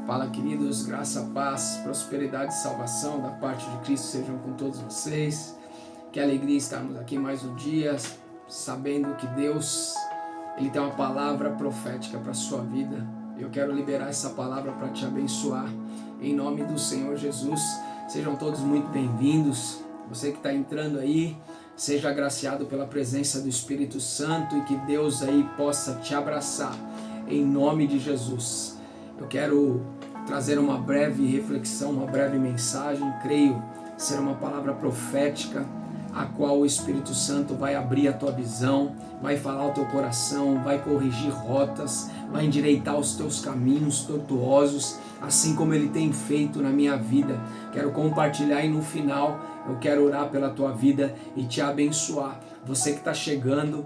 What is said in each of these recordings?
Fala, queridos, graça, paz, prosperidade e salvação da parte de Cristo sejam com todos vocês. Que alegria estarmos aqui mais um dia, sabendo que Deus, Ele tem uma palavra profética para a sua vida. Eu quero liberar essa palavra para te abençoar, em nome do Senhor Jesus. Sejam todos muito bem-vindos. Você que está entrando aí, seja agraciado pela presença do Espírito Santo e que Deus aí possa te abraçar, em nome de Jesus. Eu quero trazer uma breve reflexão, uma breve mensagem, creio ser uma palavra profética, a qual o Espírito Santo vai abrir a tua visão, vai falar ao teu coração, vai corrigir rotas, vai endireitar os teus caminhos tortuosos, assim como Ele tem feito na minha vida. Quero compartilhar e no final eu quero orar pela tua vida e te abençoar. Você que está chegando,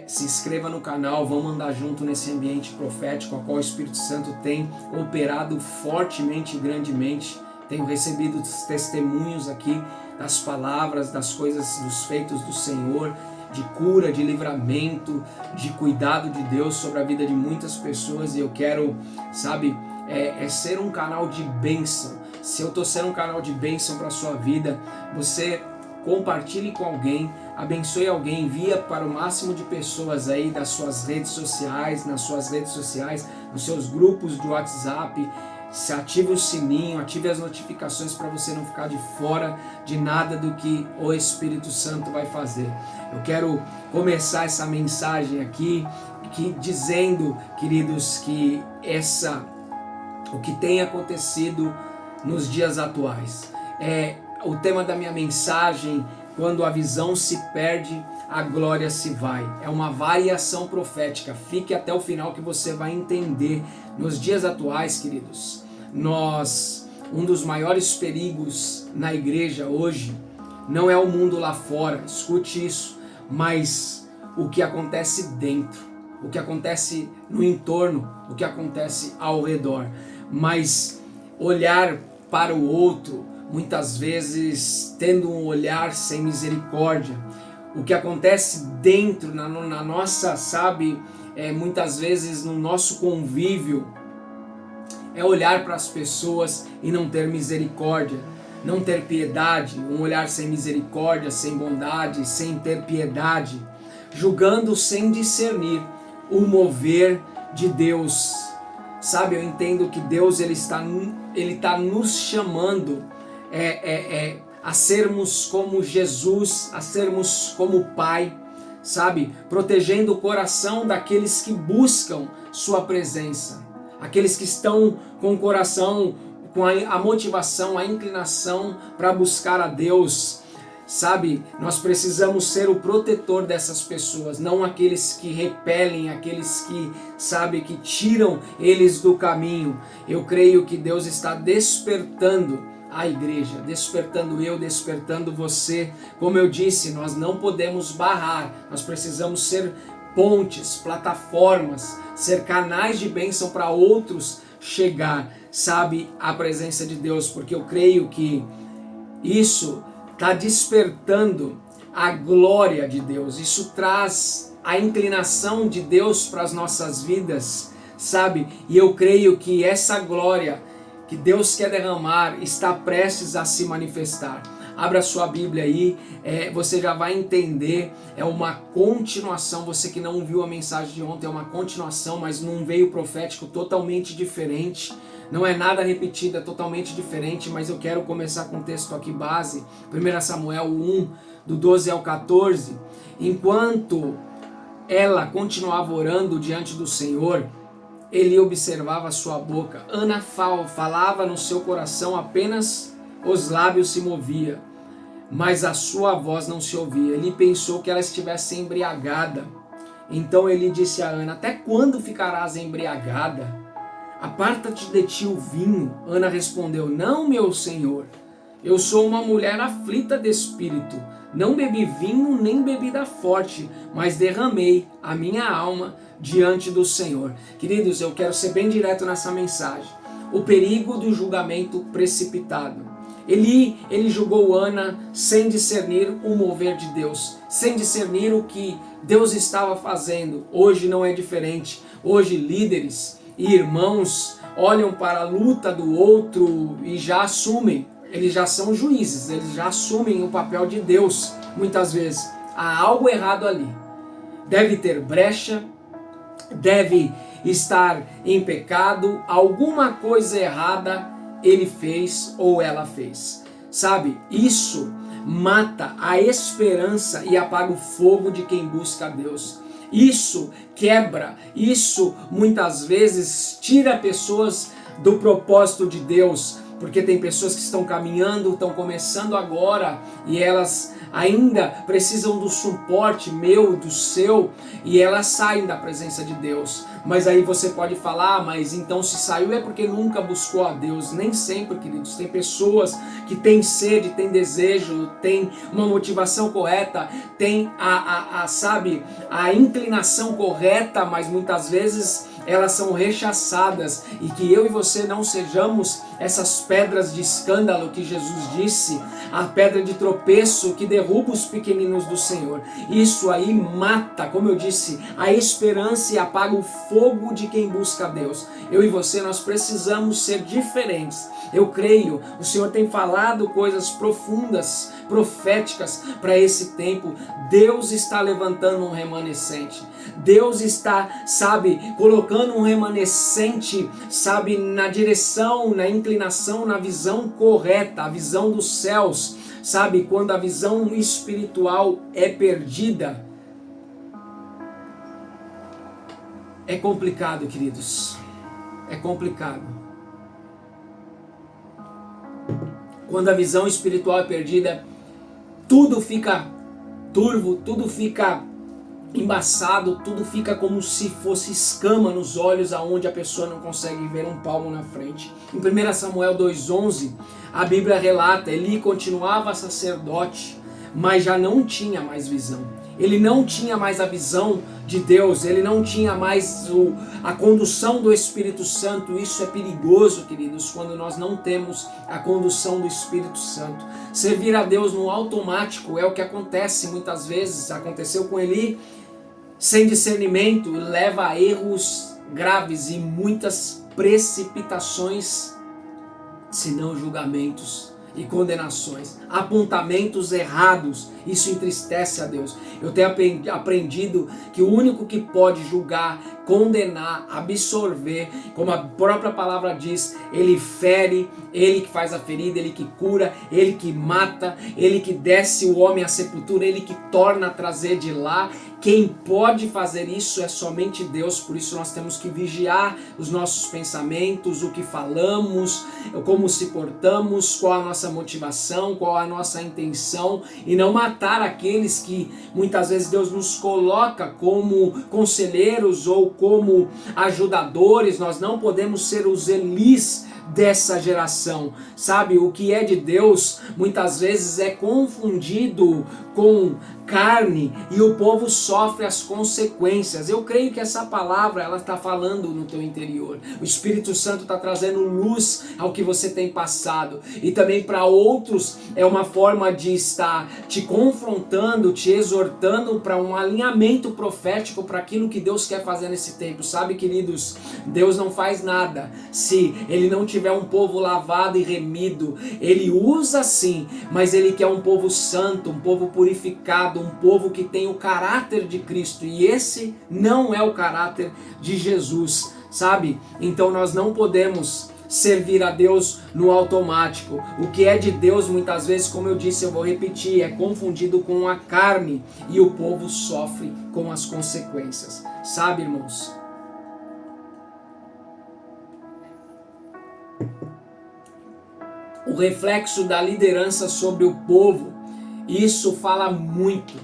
se inscreva no canal, vamos andar junto nesse ambiente profético, a qual o Espírito Santo tem operado fortemente e grandemente. Tenho recebido testemunhos aqui das palavras, das coisas, dos feitos do Senhor, de cura, de livramento, de cuidado de Deus sobre a vida de muitas pessoas, e eu quero, ser um canal de bênção. Se eu estou sendo um canal de bênção para a sua vida, você compartilhe com alguém, abençoe alguém, envia para o máximo de pessoas aí das suas redes sociais, nas seus grupos de WhatsApp. Se ative o sininho, ative as notificações para você não ficar de fora de nada do que o Espírito Santo vai fazer. Eu quero começar essa mensagem aqui dizendo, queridos, que o que tem acontecido nos dias atuais. O tema da minha mensagem: quando a visão se perde, a glória se vai. É uma variação profética. Fique até o final que você vai entender. Nos dias atuais, queridos, um dos maiores perigos na igreja hoje não é o mundo lá fora, escute isso, mas o que acontece dentro, o que acontece no entorno, o que acontece ao redor. Mas olhar para o outro, muitas vezes tendo um olhar sem misericórdia. O que acontece dentro, na nossa, muitas vezes no nosso convívio, é olhar para as pessoas e não ter misericórdia, não ter piedade, um olhar sem misericórdia, sem bondade, sem ter piedade, julgando sem discernir o mover de Deus. Eu entendo que Deus ele está nos chamando a sermos como Jesus, a sermos como o Pai, protegendo o coração daqueles que buscam sua presença, aqueles que estão com o coração, com a motivação, a inclinação para buscar a Deus. Nós precisamos ser o protetor dessas pessoas, não aqueles que repelem, aqueles que tiram eles do caminho. Eu creio que Deus está despertando a igreja, despertando você. Como eu disse, nós não podemos barrar, nós precisamos ser pontes, plataformas, ser canais de bênção para outros chegar, à presença de Deus, porque eu creio que isso está despertando a glória de Deus, isso traz a inclinação de Deus para as nossas vidas, e eu creio que essa glória que Deus quer derramar está prestes a se manifestar. Abra sua Bíblia aí, você já vai entender, é uma continuação. Você que não viu a mensagem de ontem, é uma continuação, mas num veio profético totalmente diferente, não é nada repetido, é totalmente diferente, mas eu quero começar com o texto aqui base, 1 Samuel 1, do 12 ao 14, enquanto ela continuava orando diante do Senhor, ele observava sua boca. Ana falava no seu coração, apenas os lábios se moviam, mas a sua voz não se ouvia. Ele pensou que ela estivesse embriagada. Então ele disse a Ana: até quando ficarás embriagada? Aparta-te de ti o vinho. Ana respondeu: não, meu senhor, eu sou uma mulher aflita de espírito. Não bebi vinho nem bebida forte, mas derramei a minha alma diante do Senhor. Queridos, eu quero ser bem direto nessa mensagem. O perigo do julgamento precipitado. Ele julgou Ana sem discernir o mover de Deus, sem discernir o que Deus estava fazendo. Hoje não é diferente. Hoje líderes e irmãos olham para a luta do outro e já assumem, eles já são juízes, eles já assumem o papel de Deus. Muitas vezes há algo errado ali, deve ter brecha, deve estar em pecado, alguma coisa errada ele fez ou ela fez. Sabe, isso mata a esperança e apaga o fogo de quem busca a Deus. Isso quebra, isso muitas vezes tira pessoas do propósito de Deus, porque tem pessoas que estão caminhando, estão começando agora e elas ainda precisam do suporte meu, do seu, e elas saem da presença de Deus. Mas aí você pode falar, mas então se saiu é porque nunca buscou a Deus. Nem sempre, queridos. Tem pessoas que têm sede, têm desejo, têm uma motivação correta, têm a inclinação correta, mas muitas vezes elas são rechaçadas, e que eu e você não sejamos essas pedras de escândalo que Jesus disse, a pedra de tropeço que derruba os pequeninos do Senhor. Isso aí mata, como eu disse, a esperança e apaga o fogo de quem busca a Deus. Eu e você, nós precisamos ser diferentes. Eu creio, o Senhor tem falado coisas profundas, proféticas para esse tempo. Deus está levantando um remanescente. Deus está, colocando um remanescente, na direção, na inclinação, na visão correta, a visão dos céus. Quando a visão espiritual é perdida, é complicado, queridos. É complicado. Quando a visão espiritual é perdida, tudo fica turvo, tudo fica embaçado, tudo fica como se fosse escama nos olhos, aonde a pessoa não consegue ver um palmo na frente. Em 1 Samuel 2,11, a Bíblia relata, Eli continuava sacerdote, mas já não tinha mais visão. Ele não tinha mais a visão de Deus, ele não tinha mais a condução do Espírito Santo. Isso é perigoso, queridos, quando nós não temos a condução do Espírito Santo. Servir a Deus no automático é o que acontece muitas vezes. Aconteceu com Eli, sem discernimento, leva a erros graves e muitas precipitações, se não julgamentos e condenações, apontamentos errados. Isso entristece a Deus. Eu tenho aprendido que o único que pode julgar, condenar, absorver, como a própria palavra diz, ele fere, ele que faz a ferida, ele que cura, ele que mata, ele que desce o homem à sepultura, ele que torna a trazer de lá. Quem pode fazer isso é somente Deus. Por isso nós temos que vigiar os nossos pensamentos, o que falamos, como se portamos, qual a nossa motivação, qual a nossa intenção, e não matar aqueles que muitas vezes Deus nos coloca como conselheiros ou como ajudadores. Nós não podemos ser os Elis dessa geração, o que é de Deus muitas vezes é confundido com carne e o povo sofre as consequências. Eu creio que essa palavra ela está falando no teu interior. O Espírito Santo está trazendo luz ao que você tem passado, e também para outros é uma forma de estar te confrontando, te exortando para um alinhamento profético para aquilo que Deus quer fazer nesse tempo. Queridos, Deus não faz nada se Ele não tiver um povo lavado e remido. Ele usa sim, mas Ele quer um povo santo, um povo purificado, um povo que tem o caráter de Cristo, e esse não é o caráter de Jesus, Então nós não podemos servir a Deus no automático. O que é de Deus muitas vezes, como eu disse, eu vou repetir, é confundido com a carne, e o povo sofre com as consequências. Irmãos? O reflexo da liderança sobre o povo, isso fala muito.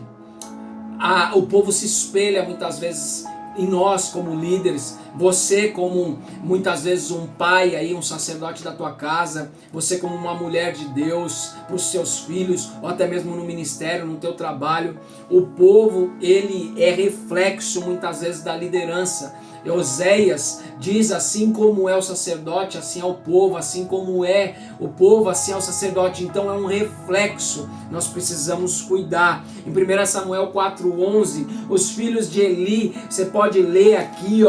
O povo se espelha muitas vezes em nós como líderes. Você como muitas vezes um pai aí, um sacerdote da tua casa, você como uma mulher de Deus para os seus filhos, ou até mesmo no ministério, no teu trabalho. O povo, ele é reflexo muitas vezes da liderança. Oséias diz: assim como é o sacerdote, assim é o povo, assim como é o povo, assim é o sacerdote. Então é um reflexo, nós precisamos cuidar. Em 1 Samuel 4,11, os filhos de Eli, você pode ler aqui,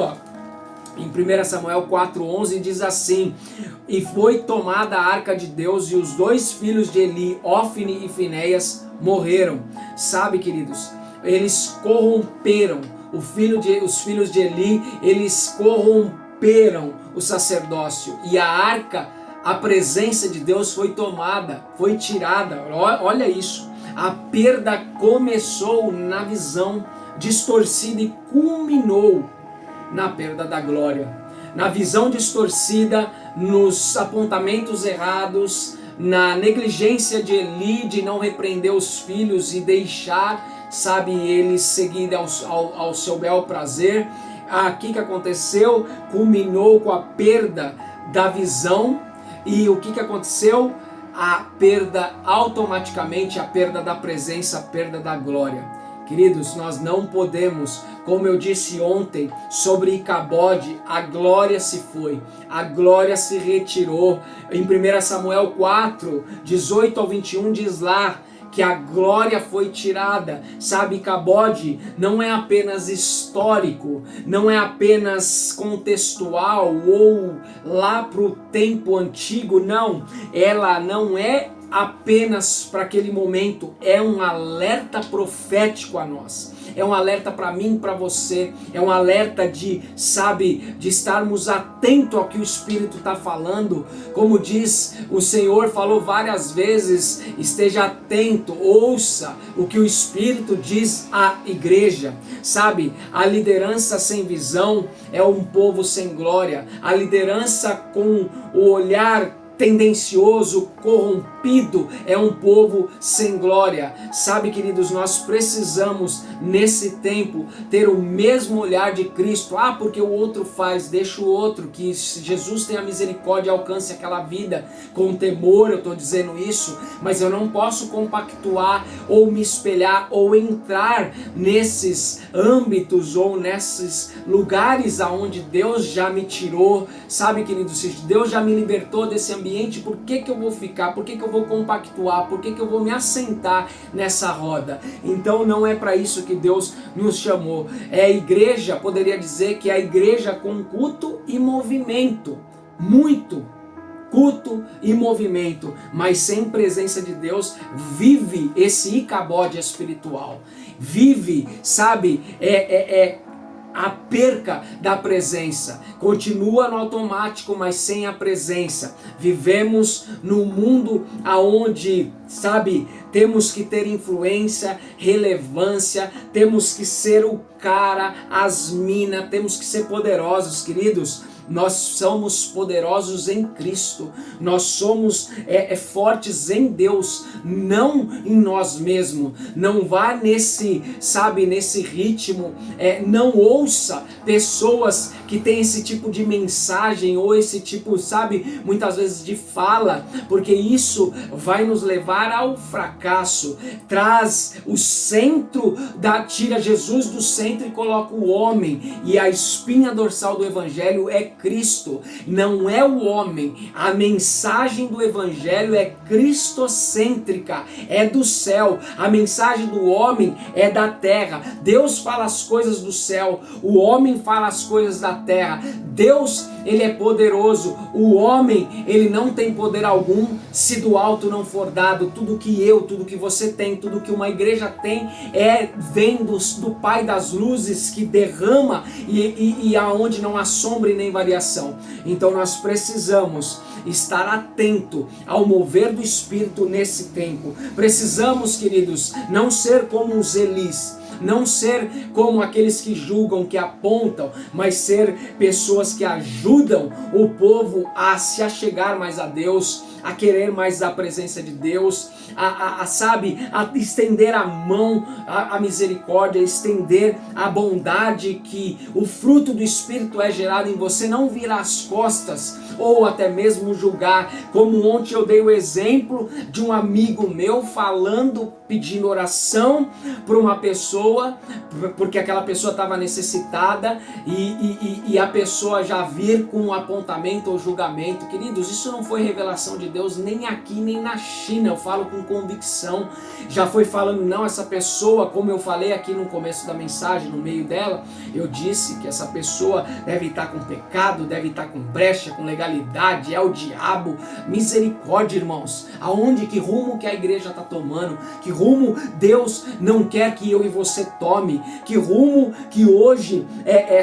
Em 1 Samuel 4,11 diz assim: e foi tomada a arca de Deus e os 2 filhos de Eli, Ofni e Finéias, morreram. Sabe, queridos, eles corromperam os filhos de Eli, eles corromperam o sacerdócio, e a arca, a presença de Deus foi tomada, foi tirada. Olha isso, a perda começou na visão distorcida e culminou na perda da glória, na visão distorcida, nos apontamentos errados, na negligência de Eli de não repreender os filhos e deixar, sabe, eles seguirem ao seu bel prazer. Aqui que aconteceu, culminou com a perda da visão, e o que aconteceu? A perda, automaticamente, a perda da presença, a perda da glória. Queridos, nós não podemos, como eu disse ontem sobre Icabode, a glória se foi, a glória se retirou. Em 1 Samuel 4, 18 ao 21 diz lá que a glória foi tirada. Sabe, Icabode não é apenas histórico, não é apenas contextual ou lá para o tempo antigo, não. Ela não é apenas para aquele momento, é um alerta profético a nós, é um alerta para mim, para você, é um alerta de, sabe, de estarmos atentos ao que o Espírito está falando. Como diz o Senhor, falou várias vezes, esteja atento, ouça o que o Espírito diz à igreja. Sabe, a liderança sem visão é um povo sem glória, a liderança com o olhar tendencioso, corrompido, é um povo sem glória. Sabe, queridos, nós precisamos nesse tempo ter o mesmo olhar de Cristo. Porque o outro faz, deixa o outro, que Jesus tenha misericórdia e alcance aquela vida com temor. Eu estou dizendo isso, mas eu não posso compactuar ou me espelhar ou entrar nesses âmbitos ou nesses lugares aonde Deus já me tirou. Sabe, queridos, se Deus já me libertou desse ambiente, por que eu vou ficar? Por que eu vou compactuar? Por que eu vou me assentar nessa roda? Então não é para isso que Deus nos chamou. É a igreja, poderia dizer que é a igreja com culto e movimento. Muito culto e movimento, mas sem presença de Deus, vive esse Icabode espiritual. Vive, sabe, a perca da presença, continua no automático, mas sem a presença. Vivemos num mundo aonde, sabe, temos que ter influência, relevância, temos que ser o cara, as minas, temos que ser poderosos, queridos. Nós somos poderosos em Cristo, nós somos fortes em Deus, não em nós mesmos. Não vá nesse, sabe, nesse ritmo, não ouça pessoas que têm esse tipo de mensagem ou esse tipo, sabe, muitas vezes de fala, porque isso vai nos levar ao fracasso. Traz o centro, tira Jesus do centro e coloca o homem, e a espinha dorsal do evangelho é Cristo, não é o homem. A mensagem do evangelho é cristocêntrica, é do céu. A mensagem do homem é da terra. Deus fala as coisas do céu, o homem fala as coisas da terra. Deus, ele é poderoso, o homem, ele não tem poder algum se do alto não for dado. Tudo que você tem, tudo que uma igreja tem vem do Pai das luzes, que derrama e aonde não há sombra e nem variação. Então nós precisamos estar atento ao mover do Espírito nesse tempo. Precisamos, queridos, não ser como os Elis, não ser como aqueles que julgam, que apontam, mas ser pessoas que ajudam o povo a se achegar mais a Deus, a querer mais a presença de Deus, sabe, a estender a mão, a misericórdia, estender a bondade, que o fruto do Espírito é gerado em você. Não virar as costas ou até mesmo julgar, como ontem eu dei o exemplo de um amigo meu falando, pedindo oração para uma pessoa pessoa, porque aquela pessoa estava necessitada, e a pessoa já vir com um apontamento ou julgamento. Queridos, isso não foi revelação de Deus nem aqui nem na China, eu falo com convicção. Já foi falando, não, essa pessoa, como eu falei aqui no começo da mensagem, no meio dela, eu disse que essa pessoa deve estar com pecado, deve estar com brecha, com legalidade, é o diabo. Misericórdia, irmãos. Aonde, que rumo que a igreja está tomando? Que rumo Deus não quer que eu e você tome? Que rumo que hoje,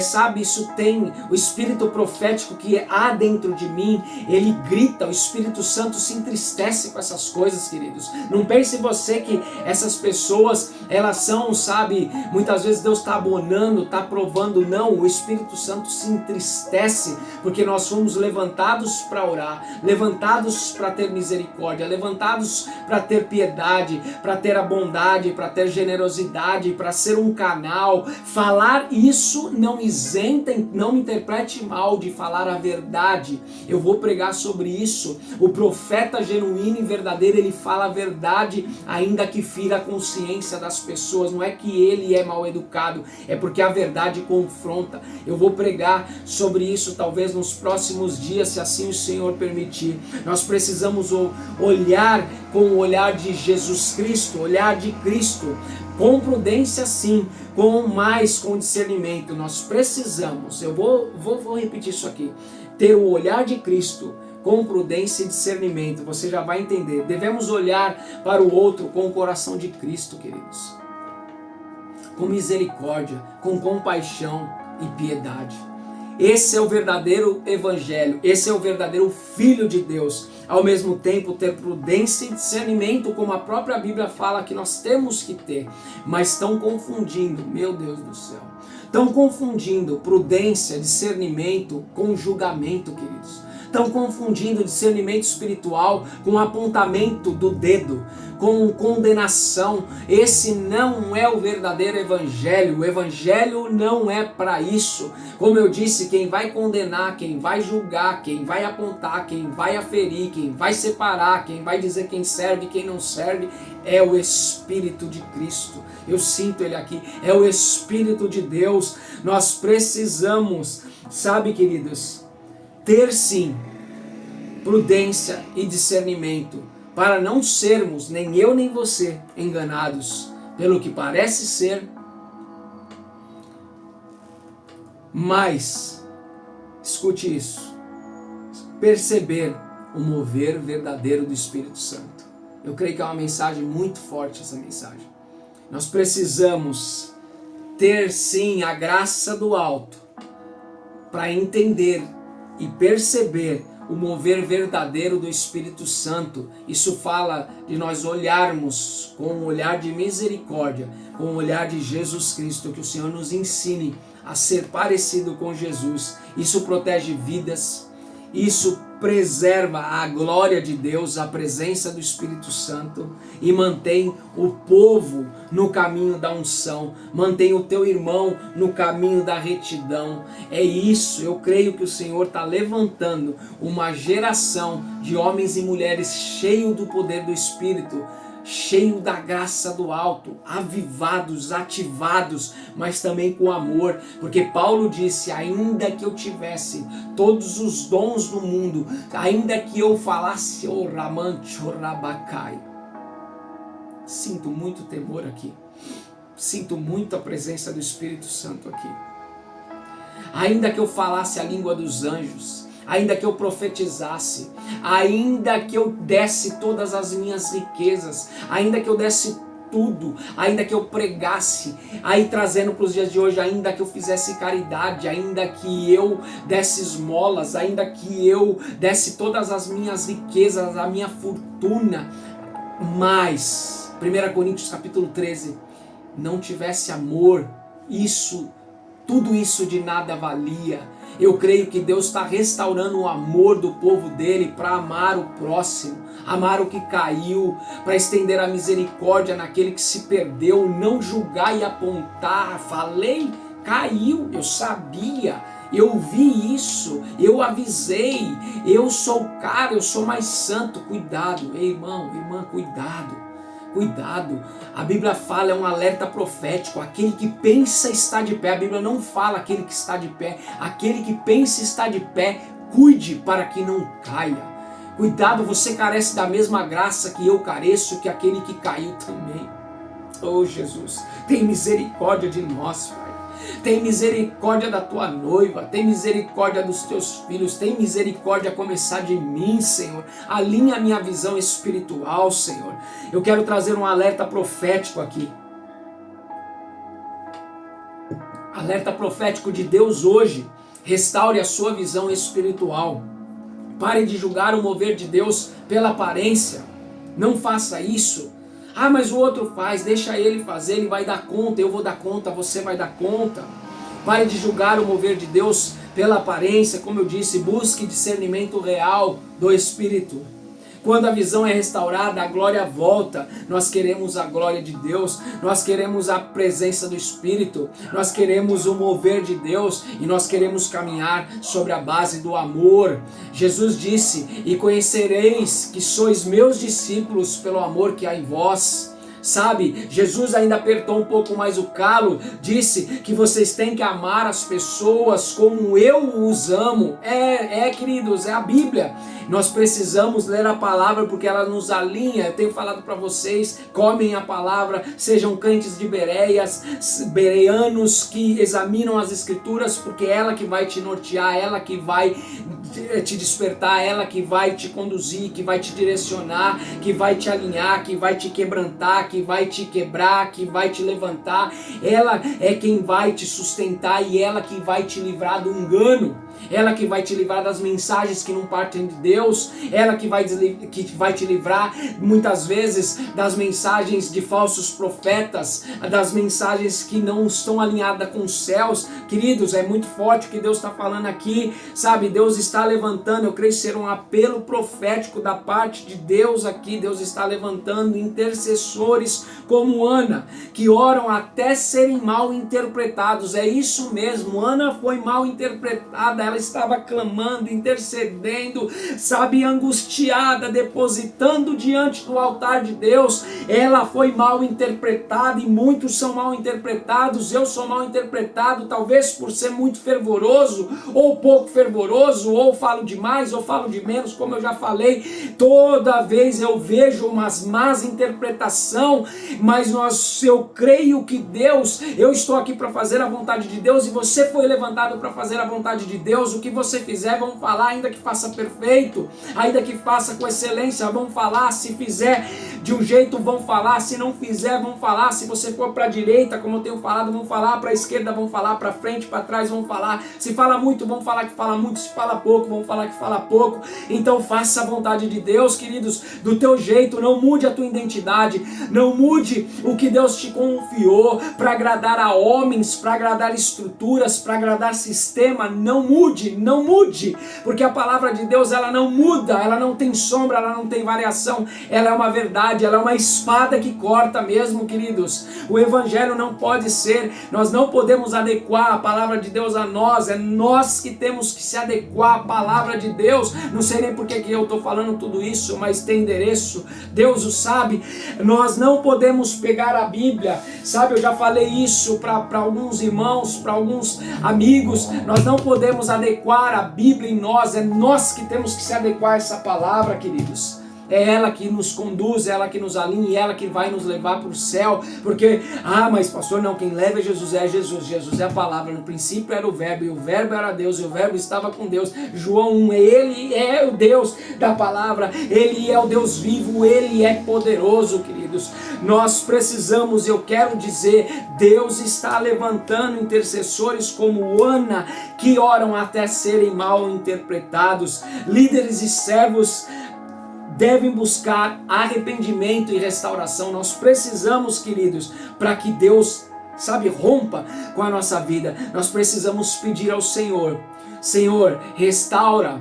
sabe, isso tem o espírito profético que há dentro de mim, ele grita, o Espírito Santo se entristece com essas coisas, queridos. Não pense você que essas pessoas, elas são, sabe, muitas vezes Deus está abonando, está provando. Não, o Espírito Santo se entristece, porque nós fomos levantados para orar, levantados para ter misericórdia, levantados para ter piedade, para ter a bondade, para ter generosidade, para ser um canal. Falar isso não isentem, não me interprete mal de falar a verdade. Eu vou pregar sobre isso. O profeta genuíno e verdadeiro, ele fala a verdade, ainda que fira a consciência das pessoas. Não é que ele é mal educado, é porque a verdade confronta. Eu vou pregar sobre isso talvez nos próximos dias, se assim o Senhor permitir. Nós precisamos olhar com o olhar de Jesus Cristo, olhar de Cristo, com prudência sim, com discernimento. Nós precisamos, eu vou repetir isso aqui, ter o olhar de Cristo, com prudência e discernimento. Você já vai entender. Devemos olhar para o outro com o coração de Cristo, queridos, com misericórdia, com compaixão e piedade. Esse é o verdadeiro evangelho, esse é o verdadeiro Filho de Deus. Ao mesmo tempo, ter prudência e discernimento, como a própria Bíblia fala que nós temos que ter. Mas estão confundindo, meu Deus do céu, estão confundindo prudência, discernimento com julgamento, queridos. Estão confundindo discernimento espiritual com apontamento do dedo, com condenação. Esse não é o verdadeiro evangelho. O evangelho não é para isso. Como eu disse, quem vai condenar, quem vai julgar, quem vai apontar, quem vai aferir, quem vai separar, quem vai dizer quem serve e quem não serve, é o Espírito de Cristo. Eu sinto ele aqui, é o Espírito de Deus. Nós precisamos, sabe, queridos, ter sim prudência e discernimento, para não sermos, nem eu nem você, enganados pelo que parece ser, mas, escute isso, perceber o mover verdadeiro do Espírito Santo. Eu creio que é uma mensagem muito forte, essa mensagem. Nós precisamos ter sim a graça do alto para entender e perceber o mover verdadeiro do Espírito Santo. Isso fala de nós olharmos com um olhar de misericórdia, com o olhar de Jesus Cristo, que o Senhor nos ensine a ser parecido com Jesus. Isso protege vidas, isso preserva a glória de Deus, a presença do Espírito Santo, e mantém o povo no caminho da unção, mantém o teu irmão no caminho da retidão. É isso, eu creio que o Senhor está levantando uma geração de homens e mulheres cheios do poder do Espírito, cheio da graça do alto, avivados, ativados, mas também com amor, porque Paulo disse, ainda que eu tivesse todos os dons do mundo, ainda que eu falasse o ramante, o rabacai, sinto muito temor aqui, sinto muito a presença do Espírito Santo aqui, ainda que eu falasse a língua dos anjos, ainda que eu profetizasse, ainda que eu desse todas as minhas riquezas, ainda que eu desse tudo, ainda que eu pregasse, aí trazendo para os dias de hoje, ainda que eu fizesse caridade, ainda que eu desse esmolas, ainda que eu desse todas as minhas riquezas, a minha fortuna, mas, 1 Coríntios capítulo 13, não tivesse amor, tudo isso de nada valia. Eu creio que Deus está restaurando o amor do povo dele para amar o próximo, amar o que caiu, para estender a misericórdia naquele que se perdeu, não julgar e apontar. Falei, caiu, eu sabia, eu vi isso, eu avisei, eu sou o cara, eu sou mais santo. Cuidado, ei, irmão, irmã, cuidado. Cuidado, a Bíblia fala, é um alerta profético, aquele que pensa está de pé. A Bíblia não fala aquele que está de pé, aquele que pensa está de pé, cuide para que não caia. Cuidado, você carece da mesma graça que eu careço, que aquele que caiu também. Oh Jesus, tem misericórdia de nós, Pai. Tem misericórdia da tua noiva, tem misericórdia dos teus filhos, tem misericórdia a começar de mim, Senhor. Alinha a minha visão espiritual, Senhor. Eu quero trazer um alerta profético aqui. Alerta profético de Deus hoje. Restaure a sua visão espiritual. Pare de julgar o mover de Deus pela aparência. Não faça isso. Ah, mas o outro faz, deixa ele fazer, ele vai dar conta, eu vou dar conta, você vai dar conta. Pare de julgar o mover de Deus pela aparência, como eu disse, busque discernimento real do Espírito. Quando a visão é restaurada, a glória volta. Nós queremos a glória de Deus, nós queremos a presença do Espírito, nós queremos o mover de Deus e nós queremos caminhar sobre a base do amor. Jesus disse, e conhecereis que sois meus discípulos pelo amor que há em vós. Sabe, Jesus ainda apertou um pouco mais o calo, disse que vocês têm que amar as pessoas como eu os amo. Queridos, é a Bíblia. Nós precisamos ler a palavra porque ela nos alinha. Eu tenho falado para vocês, comem a palavra, sejam crentes de Bereias, bereanos que examinam as escrituras, porque é ela que vai te nortear, ela que vai te despertar, ela que vai te conduzir, que vai te direcionar, que vai te alinhar, que vai te quebrantar, que vai te quebrar, que vai te levantar. Ela é quem vai te sustentar e ela que vai te livrar do engano. Ela que vai te livrar das mensagens que não partem de Deus. Ela que vai te livrar muitas vezes das mensagens de falsos profetas, das mensagens que não estão alinhadas com os céus. Queridos, é muito forte o que Deus está falando aqui, sabe? Deus está levantando, eu creio ser um apelo profético da parte de Deus aqui. Deus está levantando intercessores como Ana, que oram até serem mal interpretados. É isso mesmo, Ana foi mal interpretada. Ela estava clamando, intercedendo, sabe, angustiada, depositando diante do altar de Deus. Ela foi mal interpretada e muitos são mal interpretados. Eu sou mal interpretado, talvez por ser muito fervoroso, ou pouco fervoroso, ou falo demais, ou falo de menos, como eu já falei. Toda vez eu vejo umas más interpretações, mas eu creio que Deus, eu estou aqui para fazer a vontade de Deus e você foi levantado para fazer a vontade de Deus. O que você fizer, vamos falar, ainda que faça perfeito, ainda que faça com excelência, vamos falar. Se fizer de um jeito, vamos falar. Se não fizer, vamos falar. Se você for para a direita, como eu tenho falado, vamos falar. Para a esquerda, vamos falar. Para frente, para trás, vamos falar. Se fala muito, vamos falar que fala muito. Se fala pouco, vamos falar que fala pouco. Então faça a vontade de Deus, queridos, do teu jeito. Não mude a tua identidade, não mude o que Deus te confiou para agradar a homens, para agradar estruturas, para agradar sistema. Não mude, porque a palavra de Deus, ela não muda, ela não tem sombra, ela não tem variação, ela é uma verdade, ela é uma espada que corta mesmo, queridos. O evangelho não pode ser, nós não podemos adequar a palavra de Deus a nós, é nós que temos que se adequar à palavra de Deus. Não sei nem porque que eu estou falando tudo isso, mas tem endereço, Deus o sabe. Nós não podemos pegar a Bíblia, sabe, eu já falei isso para alguns irmãos, para alguns amigos. Nós não podemos adequar a Bíblia em nós, é nós que temos que se adequar a essa palavra, queridos. É ela que nos conduz, é ela que nos alinha, é ela que vai nos levar para o céu. Porque, mas pastor, não, quem leva é Jesus. Jesus é a palavra. No princípio era o verbo, e o verbo era Deus, e o verbo estava com Deus. João 1, ele é o Deus da palavra, ele é o Deus vivo, ele é poderoso, queridos. Nós precisamos, eu quero dizer, Deus está levantando intercessores como Ana, que oram até serem mal interpretados. Líderes e servos devem buscar arrependimento e restauração. Nós precisamos, queridos, para que Deus, sabe, rompa com a nossa vida. Nós precisamos pedir ao Senhor: Senhor, restaura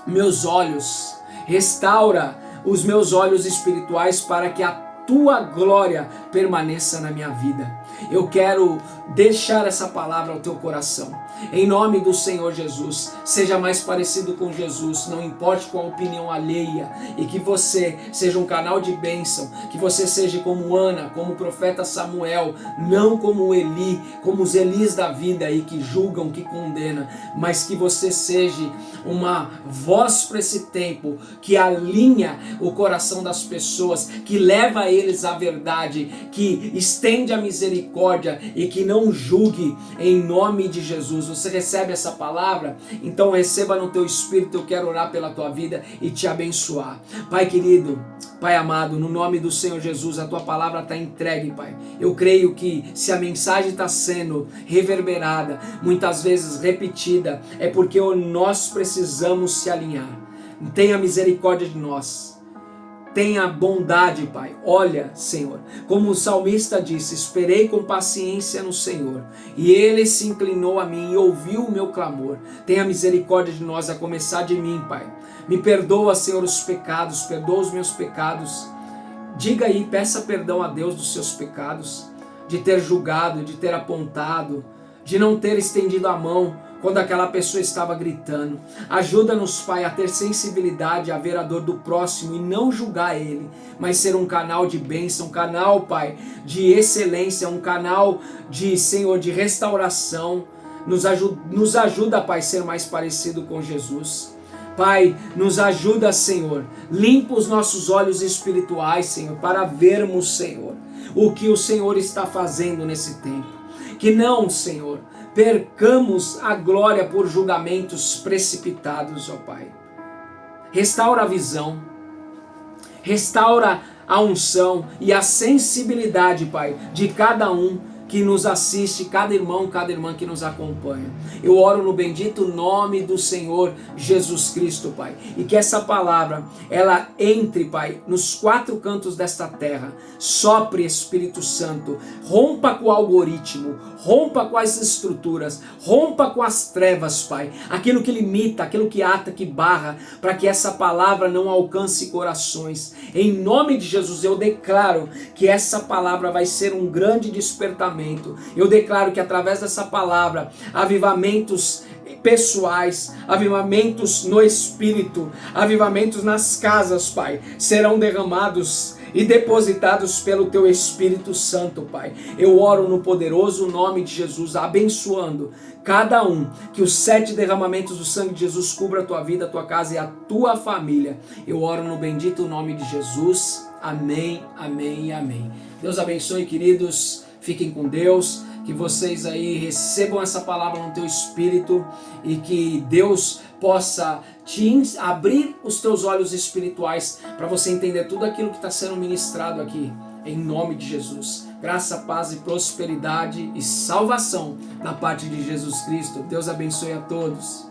meus olhos, restaura os meus olhos espirituais para que a tua glória permaneça na minha vida. Eu quero deixar essa palavra ao teu coração. Em nome do Senhor Jesus, seja mais parecido com Jesus, não importe com a opinião alheia, e que você seja um canal de bênção, que você seja como Ana, como o profeta Samuel, não como Eli, como os Elis da vida aí que julgam, que condenam, mas que você seja uma voz para esse tempo, que alinha o coração das pessoas, que leva eles à verdade, que estende a misericórdia e que não julgue, em nome de Jesus. Você recebe essa palavra? Então receba no teu espírito. Eu quero orar pela tua vida e te abençoar. Pai querido, Pai amado, no nome do Senhor Jesus, a tua palavra está entregue, Pai. Eu creio que se a mensagem está sendo reverberada, muitas vezes repetida, é porque nós precisamos se alinhar. Tenha misericórdia de nós. Tenha bondade, Pai. Olha, Senhor, como o salmista disse, esperei com paciência no Senhor, e Ele se inclinou a mim e ouviu o meu clamor. Tenha misericórdia de nós, a começar de mim, Pai. Me perdoa, Senhor, os pecados, perdoa os meus pecados. Diga aí, peça perdão a Deus dos seus pecados, de ter julgado, de ter apontado, de não ter estendido a mão quando aquela pessoa estava gritando. Ajuda-nos, Pai, a ter sensibilidade, a ver a dor do próximo e não julgar ele, mas ser um canal de bênção, um canal, Pai, de excelência, um canal de, Senhor, de restauração. Nos ajuda, Pai, a ser mais parecido com Jesus. Pai, nos ajuda, Senhor, limpa os nossos olhos espirituais, Senhor, para vermos, Senhor, o que o Senhor está fazendo nesse tempo. Que não, Senhor, percamos a glória por julgamentos precipitados, ó Pai. Restaura a visão, restaura a unção e a sensibilidade, Pai, de cada um que nos assiste, cada irmão, cada irmã que nos acompanha. Eu oro no bendito nome do Senhor Jesus Cristo, Pai, e que essa palavra, ela entre, Pai, nos quatro cantos desta terra. Sopre, Espírito Santo, rompa com o algoritmo, rompa com as estruturas, rompa com as trevas, Pai, aquilo que limita, aquilo que ata, que barra, para que essa palavra não alcance corações. Em nome de Jesus, eu declaro que essa palavra vai ser um grande despertamento. Eu declaro que através dessa palavra, avivamentos pessoais, avivamentos no Espírito, avivamentos nas casas, Pai, serão derramados e depositados pelo Teu Espírito Santo, Pai. Eu oro no poderoso nome de Jesus, abençoando cada um, que os 7 derramamentos do sangue de Jesus cubra a tua vida, a tua casa e a tua família. Eu oro no bendito nome de Jesus. Amém, amém e amém. Deus abençoe, queridos. Fiquem com Deus, que vocês aí recebam essa palavra no teu espírito e que Deus possa te abrir os teus olhos espirituais para você entender tudo aquilo que está sendo ministrado aqui, em nome de Jesus. Graça, paz e prosperidade e salvação na parte de Jesus Cristo. Deus abençoe a todos.